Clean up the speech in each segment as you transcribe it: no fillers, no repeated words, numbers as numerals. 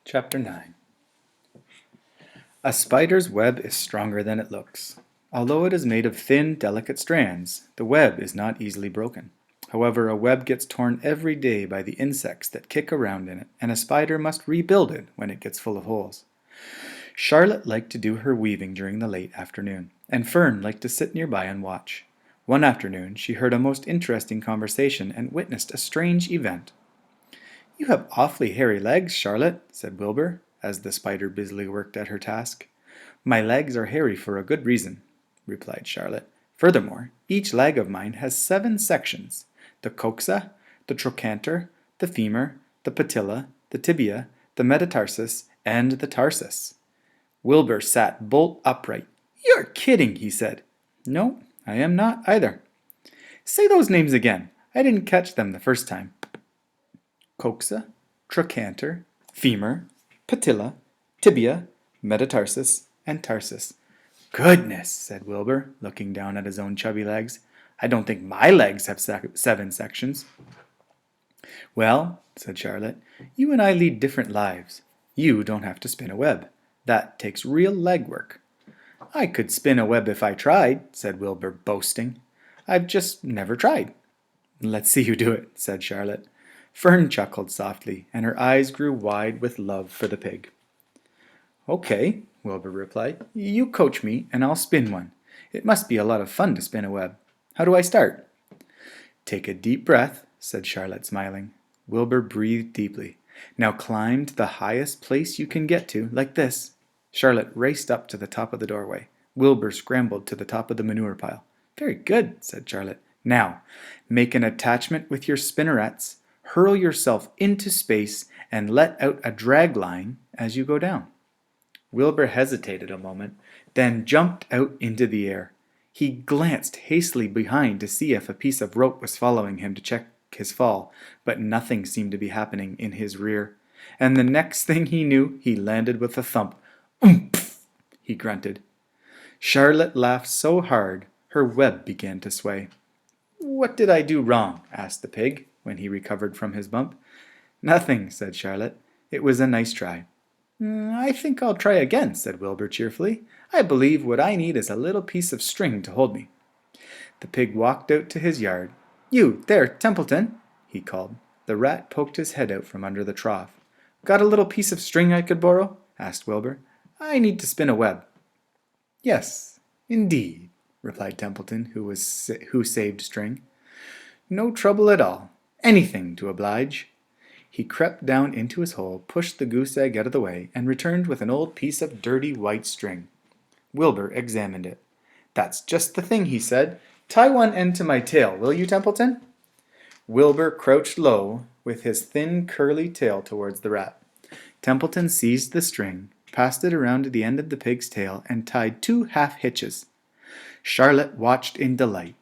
Chapter 9. A spider's web is stronger than it looks. Although it is made of thin, delicate strands, the web is not easily broken. However, a web gets torn every day by the insects that kick around in it, and a spider must rebuild it when it gets full of holes. Charlotte liked to do her weaving during the late afternoon, and Fern liked to sit nearby and watch. One afternoon she heard a most interesting conversation and witnessed a strange event. "You have awfully hairy legs, Charlotte," said Wilbur, as the spider busily worked at her task. "My legs are hairy for a good reason," replied Charlotte. "Furthermore, each leg of mine has 7 sections: the coxa, the trochanter, the femur, the patella, the tibia, the metatarsus, and the tarsus." Wilbur sat bolt upright. "You're kidding," he said. "No, I am not either." "Say those names again. I didn't catch them the first time." Coxa, trochanter, femur, patella, tibia, metatarsus, and tarsus. "Goodness," said Wilbur, looking down at his own chubby legs. "I don't think my legs have 7 sections." "Well," said Charlotte, "you and I lead different lives. You don't have to spin a web. That takes real leg work." "I could spin a web if I tried," said Wilbur, boasting. "I've just never tried." "Let's see you do it," said Charlotte. Fern chuckled softly, and her eyes grew wide with love for the pig. "Okay," Wilbur replied. "You coach me, and I'll spin one. It must be a lot of fun to spin a web. How do I start?" "Take a deep breath," said Charlotte, smiling. Wilbur breathed deeply. "Now climb to the highest place you can get to, like this." Charlotte raced up to the top of the doorway. Wilbur scrambled to the top of the manure pile. "Very good," said Charlotte. "Now, make an attachment with your spinnerets. Hurl yourself into space and let out a drag line as you go down." Wilbur hesitated a moment, then jumped out into the air. He glanced hastily behind to see if a piece of rope was following him to check his fall, but nothing seemed to be happening in his rear. And the next thing he knew, he landed with a thump. "Oomph!" he grunted. Charlotte laughed so hard, her web began to sway. "What did I do wrong?" asked the pig, when he recovered from his bump. "Nothing," said Charlotte. "It was a nice try." "I think I'll try again," said Wilbur cheerfully. "I believe what I need is a little piece of string to hold me." The pig walked out to his yard. "You, there, Templeton," he called. The rat poked his head out from under the trough. "Got a little piece of string I could borrow?" asked Wilbur. "I need to spin a web." "Yes, indeed," replied Templeton, who saved string. "No trouble at all. Anything to oblige." He crept down into his hole, pushed the goose egg out of the way, and returned with an old piece of dirty white string. Wilbur examined it. "That's just the thing," he said. "Tie one end to my tail, will you, Templeton?" Wilbur crouched low, with his thin curly tail towards the rat. Templeton seized the string, passed it around the end of the pig's tail, and tied 2 half hitches. Charlotte watched in delight.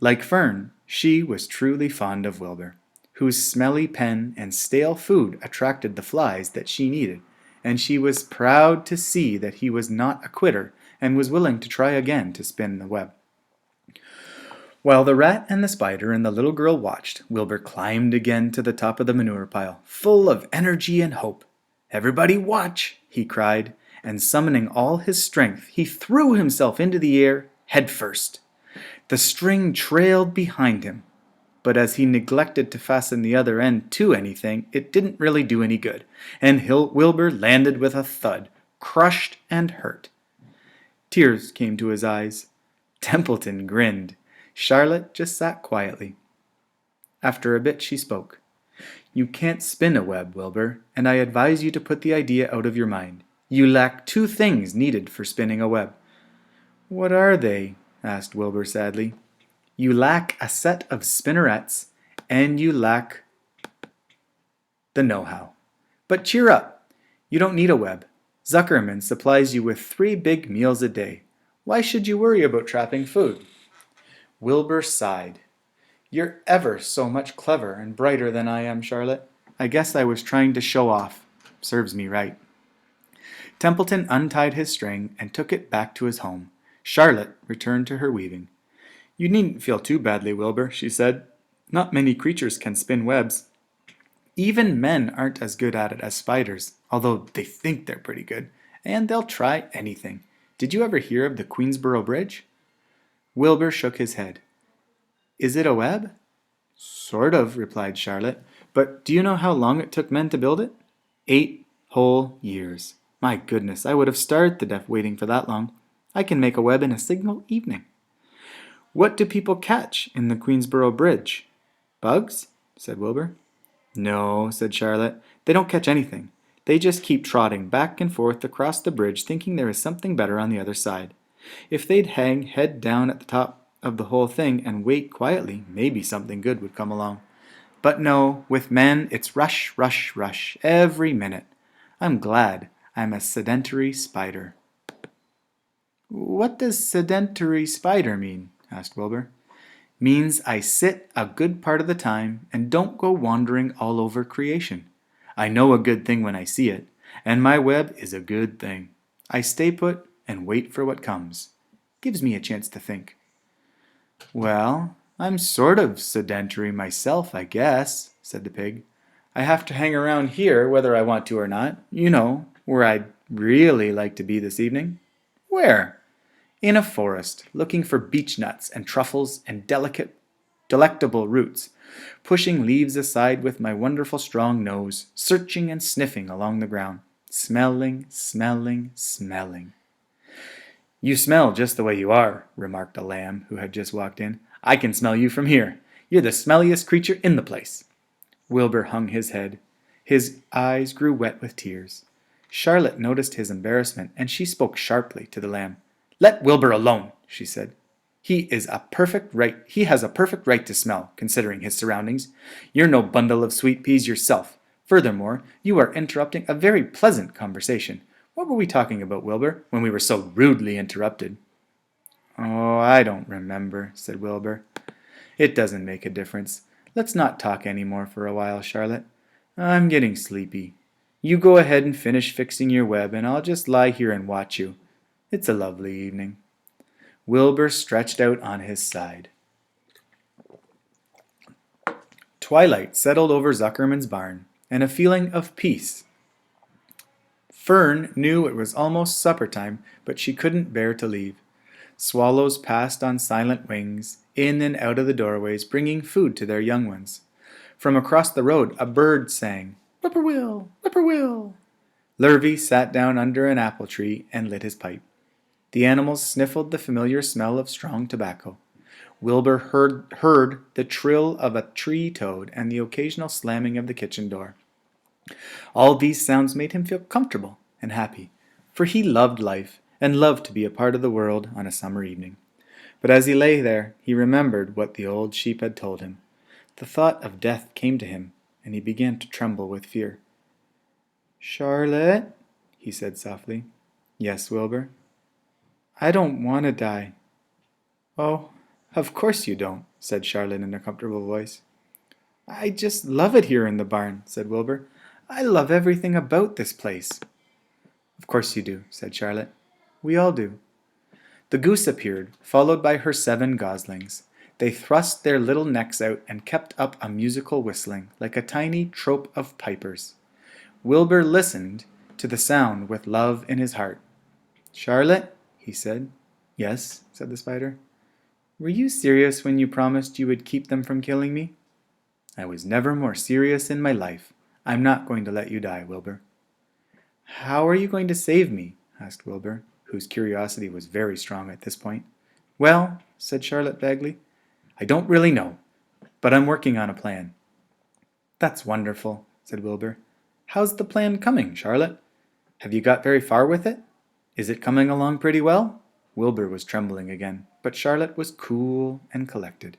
Like Fern, she was truly fond of Wilbur, whose smelly pen and stale food attracted the flies that she needed, and she was proud to see that he was not a quitter and was willing to try again to spin the web. While the rat and the spider and the little girl watched, Wilbur climbed again to the top of the manure pile, full of energy and hope. "Everybody watch!" he cried, and summoning all his strength, he threw himself into the air head first. The string trailed behind him, but as he neglected to fasten the other end to anything, it didn't really do any good, and Wilbur landed with a thud, crushed and hurt. Tears came to his eyes. Templeton grinned. Charlotte just sat quietly. After a bit she spoke. "You can't spin a web, Wilbur, and I advise you to put the idea out of your mind. You lack 2 things needed for spinning a web." "What are they?" asked Wilbur sadly. "You lack a set of spinnerets, and you lack the know-how. But cheer up. You don't need a web. Zuckerman supplies you with 3 big meals a day. Why should you worry about trapping food?" Wilbur sighed. "You're ever so much clever and brighter than I am, Charlotte. I guess I was trying to show off. Serves me right." Templeton untied his string and took it back to his home. Charlotte returned to her weaving. "You needn't feel too badly, Wilbur," she said. "Not many creatures can spin webs." Even men aren't as good at it as spiders, although they think they're pretty good, and they'll try anything. Did you ever hear of the Queensboro Bridge? Wilbur shook his head. Is it a web? Sort of, replied Charlotte. But do you know how long it took men to build it? 8 whole years. My goodness, I would have starved to death waiting for that long. I can make a web in a single evening. What do people catch in the Queensboro Bridge? Bugs? Said Wilbur. No, said Charlotte. They don't catch anything. They just keep trotting back and forth across the bridge thinking there is something better on the other side. If they'd hang head down at the top of the whole thing and wait quietly, maybe something good would come along. But no, with men it's rush, rush, rush, every minute. I'm glad I'm a sedentary spider. What does sedentary spider mean? Asked Wilbur. Means I sit a good part of the time and don't go wandering all over creation. I know a good thing when I see it, and my web is a good thing. I stay put and wait for what comes. Gives me a chance to think. Well, I'm sort of sedentary myself, I guess, said the pig. I have to hang around here whether I want to or not. You know, where I'd really like to be this evening. Where? In a forest, looking for beech nuts and truffles and delectable roots, pushing leaves aside with my wonderful strong nose, searching and sniffing along the ground, smelling, smelling, smelling. You smell just the way you are, remarked a lamb who had just walked in. I can smell you from here. You're the smelliest creature in the place. Wilbur hung his head. His eyes grew wet with tears. Charlotte noticed his embarrassment, and she spoke sharply to the lamb. Let Wilbur alone, she said. He has a perfect right to smell, considering his surroundings. You're no bundle of sweet peas yourself. Furthermore, you are interrupting a very pleasant conversation. What were we talking about, Wilbur, when we were so rudely interrupted? Oh, I don't remember, said Wilbur. It doesn't make a difference. Let's not talk any more for a while, Charlotte. I'm getting sleepy. You go ahead and finish fixing your web, and I'll just lie here and watch you. It's a lovely evening. Wilbur stretched out on his side. Twilight settled over Zuckerman's barn, and a feeling of peace. Fern knew it was almost supper time, but she couldn't bear to leave. Swallows passed on silent wings, in and out of the doorways, bringing food to their young ones. From across the road a bird sang, Whippoorwill, whippoorwill. Lurvy sat down under an apple tree and lit his pipe. The animals sniffled the familiar smell of strong tobacco. Wilbur heard the trill of a tree toad and the occasional slamming of the kitchen door. All these sounds made him feel comfortable and happy, for he loved life and loved to be a part of the world on a summer evening. But as he lay there, he remembered what the old sheep had told him. The thought of death came to him, and he began to tremble with fear. Charlotte, he said softly. Yes, Wilbur. I don't want to die. Oh, of course you don't, said Charlotte in a comfortable voice. I just love it here in the barn, said Wilbur. I love everything about this place. Of course you do, said Charlotte. We all do. The goose appeared, followed by her 7 goslings. They thrust their little necks out and kept up a musical whistling, like a tiny troop of pipers. Wilbur listened to the sound with love in his heart. Charlotte, he said. Yes, said the spider. Were you serious when you promised you would keep them from killing me? I was never more serious in my life. I'm not going to let you die, Wilbur. How are you going to save me? Asked Wilbur, whose curiosity was very strong at this point. Well, said Charlotte vaguely, I don't really know, but I'm working on a plan. That's wonderful, said Wilbur. How's the plan coming, Charlotte? Have you got very far with it? Is it coming along pretty well? Wilbur was trembling again, but Charlotte was cool and collected.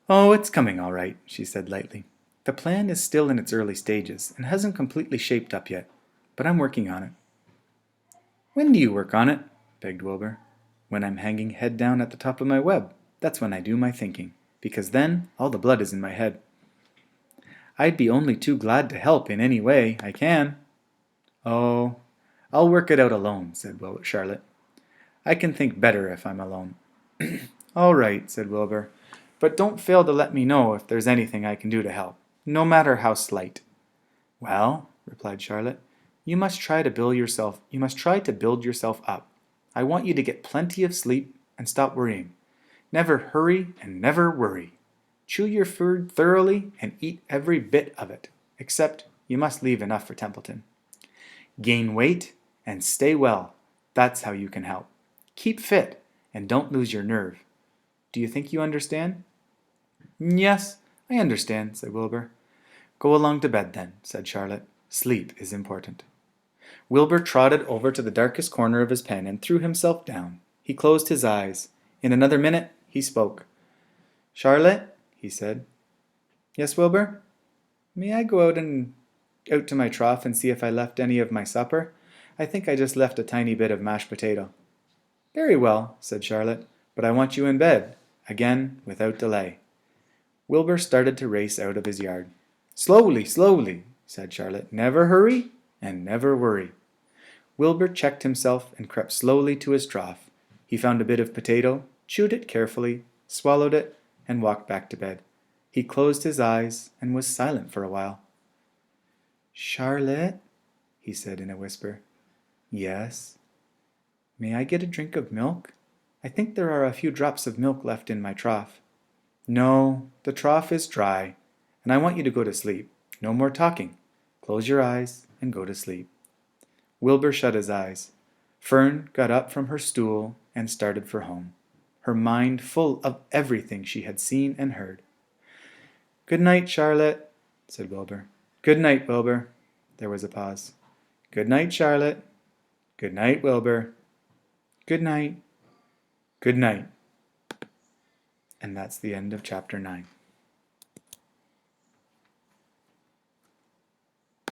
Oh, it's coming all right, she said lightly. The plan is still in its early stages and hasn't completely shaped up yet, but I'm working on it. When do you work on it? Begged Wilbur. When I'm hanging head down at the top of my web. That's when I do my thinking, because then all the blood is in my head. I'd be only too glad to help in any way I can. Oh, I'll work it out alone, said Charlotte. I can think better if I'm alone. All right, said Wilbur, but don't fail to let me know if there's anything I can do to help. no matter how slight. Well, replied Charlotte, you must try to build yourself up. I want you to get plenty of sleep and stop worrying. Never hurry and never worry. Chew your food thoroughly and eat every bit of it, except you must leave enough for Templeton. Gain weight and stay well. That's how you can help. Keep fit and don't lose your nerve. Do you think you understand? Yes, I understand, said Wilbur. Go along to bed then, said Charlotte. Sleep is important. Wilbur trotted over to the darkest corner of his pen and threw himself down. He closed his eyes. In another minute he spoke. Charlotte, he said. Yes, Wilbur? May I go out to my trough and see if I left any of my supper? I think I just left a tiny bit of mashed potato. Very well, said Charlotte, but I want you in bed, again without delay. Wilbur started to race out of his yard. Slowly, slowly, said Charlotte. Never hurry and never worry. Wilbur checked himself and crept slowly to his trough. He found a bit of potato, chewed it carefully, swallowed it, and walked back to bed. He closed his eyes and was silent for a while. Charlotte, he said in a whisper. Yes. May I get a drink of milk? I think there are a few drops of milk left in my trough. No, the trough is dry, and I want you to go to sleep. No more talking. Close your eyes and go to sleep. Wilbur shut his eyes. Fern got up from her stool and started for home, her mind full of everything she had seen and heard. Good night, Charlotte, said Wilbur. Good night, Wilbur. There was a pause. Good night, Charlotte. Good night, Wilbur. Good night. Good night. And that's the end of chapter 9.